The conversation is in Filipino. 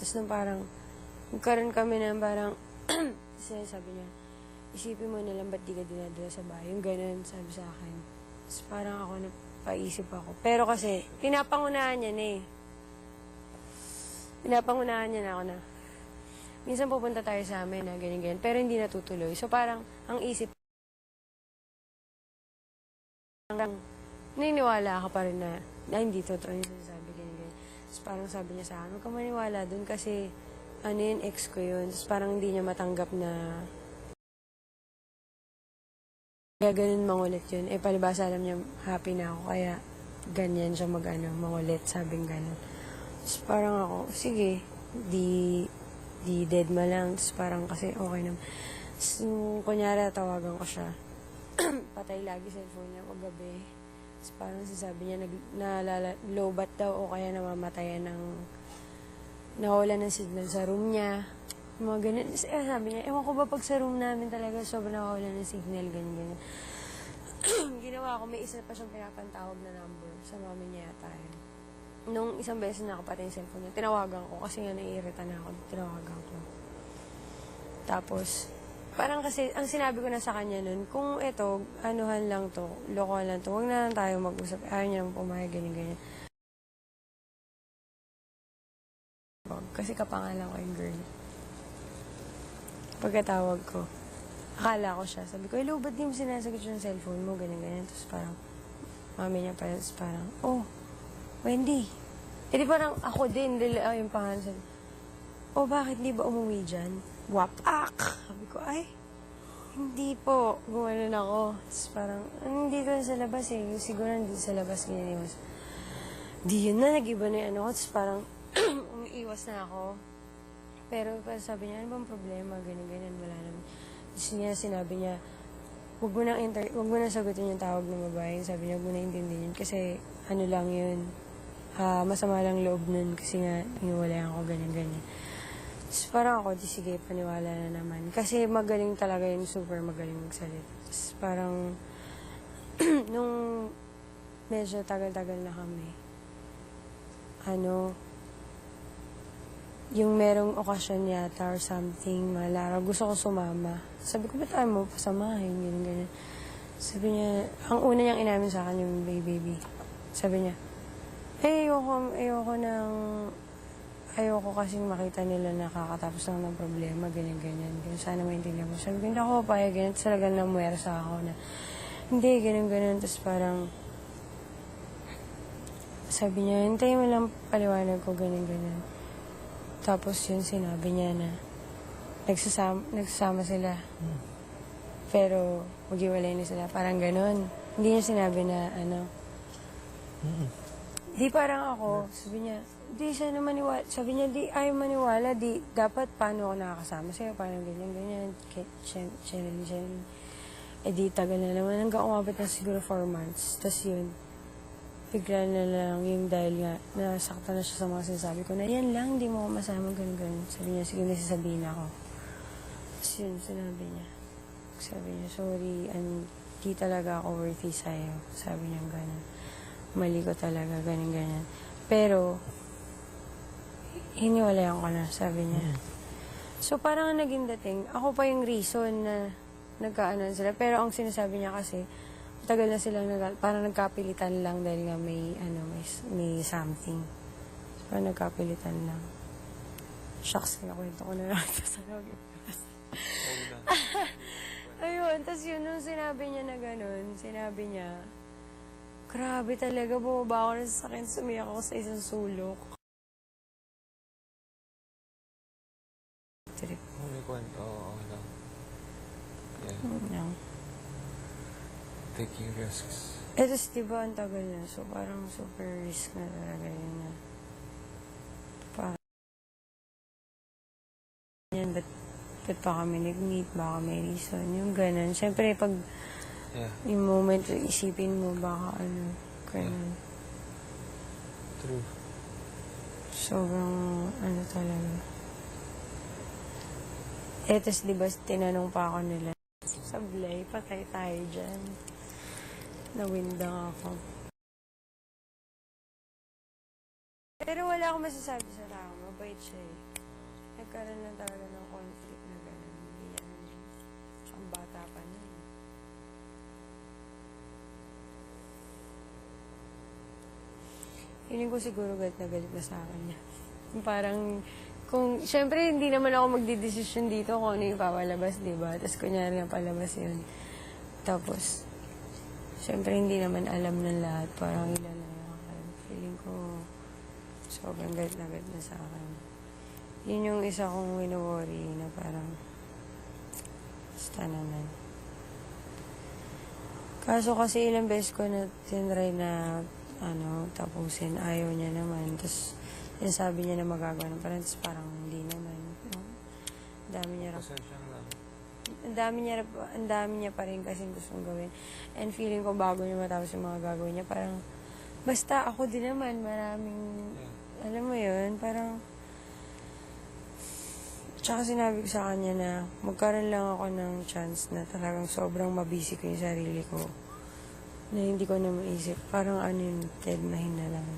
Tapos nung parang, nagkaroon kami ng parang, sabi niya, isipin mo na lang ba't di ka dinadala sa bahay. Yung ganun, sabi sa akin. Tapos parang ako napaisip ako. Pero kasi, pinapangunahan niya na eh. Pinapangunahan niya na ako na, minsan pupunta tayo sa amin na ganyan-ganyan, pero hindi natutuloy. So parang, ang isip, naniniwala ka pa rin na hindi totoo yung sinasabi, ganyan-ganyan. Tapos parang sabi niya sa akin, huwag ka maniwala dun kasi, ano yun, ex ko yun. Tapos parang hindi niya matanggap na, kaya ganun mangulit yun. Eh, palibasa alam niya, happy na ako, kaya ganyan siya mangulit, sabing ganun. Tapos parang ako, sige, di dead ma lang. Tapos parang kasi okay naman. Tapos kunyari, tawagan ko siya. Patay lagi cellphone niya pag gabi. Tapos parang sasabi niya, low-bat daw o kaya namamatayan ng, nawala ng signal sa room niya. Mga ganun. Sabi niya, ewan ko ba pag sa room namin talaga sobrang nawala ng signal, ganyan. Ginawa ko, may isa pa siyang pinapantawag na number. Sa mami niya yata yun. Nung isang beses na nakapatay yung cellphone niya, tinawagan ko kasi nga naiirita na ako. Tinawagan ko. Tapos, parang kasi, ang sinabi ko na sa kanya nun, kung eto, anuhan lang to, lokohan lang to, huwag na lang tayo mag-usap. Ayaw niya naman pumayag, ganyan. Kasi kapangalan ko yung girl. Pagkatawag ko, akala ko siya. Sabi ko, hello, ba't di mo sinasagot yung cellphone mo? Ganyan. Tapos parang, mami niya parang, oh, Wendy. E di parang ako din, yung pangalan sabi, oh, bakit di ba umuwi dyan? Wapak! Sabi ko, ay, hindi po. Gumanon ako. Tapos parang, hindi ko sa labas eh. Siguro hindi sa labas ganyan. Di yun na, nag-iba na yung ano ko. Tapos parang, umiiwas na ako. Pero sabi niya, ano bang problema? Ganyan, wala naman. Tapos niya, sinabi niya, huwag mo nang sagutin yung tawag ng babae. Sabi niya, huwag mo na intindihin yun. Kasi, ano lang yun, masama lang loob nun. Kasi nga, iniwalayan ko, ganyan. Tapos parang ako, di sige, paniwala na naman. Kasi magaling talaga yun, super magaling magsalit. Tapos parang, nung medyo tagal-tagal na kami, yung merong okasyon yata or something, malara, gusto ko sumama. Sabi ko, ba't tayo mo pasamahin? Ganyan. Sabi niya, ang una niyang inamin sa akin yung baby. Sabi niya, ayoko kasing makita nila nakakatapos lang ng problema, ganyan. Sana maintindihan mo. Sabi ko, hindi ako papayag, ganyan. Tapos talagang namuwersa ako na, hindi, ganyan. Tapos parang, sabi niya, hintayin mo lang paliwanag ko, ganyan. Tapos yun, sinabi niya na nagsasama sila. Pero maghiwalay na sila. Parang ganun. Hindi niya sinabi na Di parang ako, sabi niya, di siya na maniwala. Sabi niya, di ayaw maniwala. Di dapat paano ako nakakasama sa'yo. Parang ganyan. Channeling. Eh di tagal na naman. Hanggang umabot na siguro 4 months. Tapos yun, bigla na lang yung dahil nga nasaktan na siya sa mga sinasabi ko na yan lang, di mo ako masama, ganun. Sabi niya, sige, nasisabihin ako. Tapos yun, sinabi niya. Sabi niya, sorry, di talaga ako worthy sa'yo. Sabi niya, ganun. Mali ko talaga, ganyan. Pero, hiniwalayan ko na, sabi niya. So, parang naging dating, ako pa yung reason na nagkaanan sila. Pero ang sinasabi niya kasi, tagal na silang parang nagkapilitan lang dahil nga may something. So, parang nagkapilitan lang. Shucks, kinakwento ko na lang ito sa login. Ayun, tapos yun, nung sinabi niya na gano'n, sinabi niya, grabe talaga, bumaba ako na sa akin, sumiyak ako sa isang sulok. Trip. May kwento, okay lang. Yeah. Taking risks. Tapos diba, ang tagal na. So, parang super risk na talaga yun na. Parang, yan, ba't pa kami nag-meet? Baka may reason. Yung ganun. Siyempre, pag yung moment, isipin mo, baka ganun. True. Sobrang, talaga. Tapos, diba, tinanong pa ako nila, sablay, patay tayo dyan. Nawindang ako. Pero wala akong masasabi sa tao. Mabait siya eh. magkaroon na talaga ng conflict na gano'n. Hindi yan. Ang bata pa na. Feeling ko siguro galit na sa akin niya. Parang, kung, syempre, hindi naman ako magdidesisyon dito kung ano yung papalabas, di ba? Tapos, kunyari na palabas yun. Tapos, syempre, hindi naman alam ng lahat. Parang ilan na yun. Feeling ko, sobrang galit na sa akin. Yun yung isa kong wino-worry na parang, basta naman. Kaso kasi ilang beses ko na tinry na, tapusin. Ayaw niya naman. Tapos, sabi niya na magagawa ng parang, tapos parang hindi naman. No? Ang dami niya Pasensya na lang. ang dami niya pa rin kasing gustong gawin. And feeling ko bago niya matapos yung mga gagawin niya, parang, basta ako din naman, maraming, alam mo yun, parang, tsaka sinabi ko sa kanya na magkaroon lang ako ng chance na talagang sobrang mabisi ko yung sarili ko na hindi ko na maisip. Parang ano yun, dead na hinalang.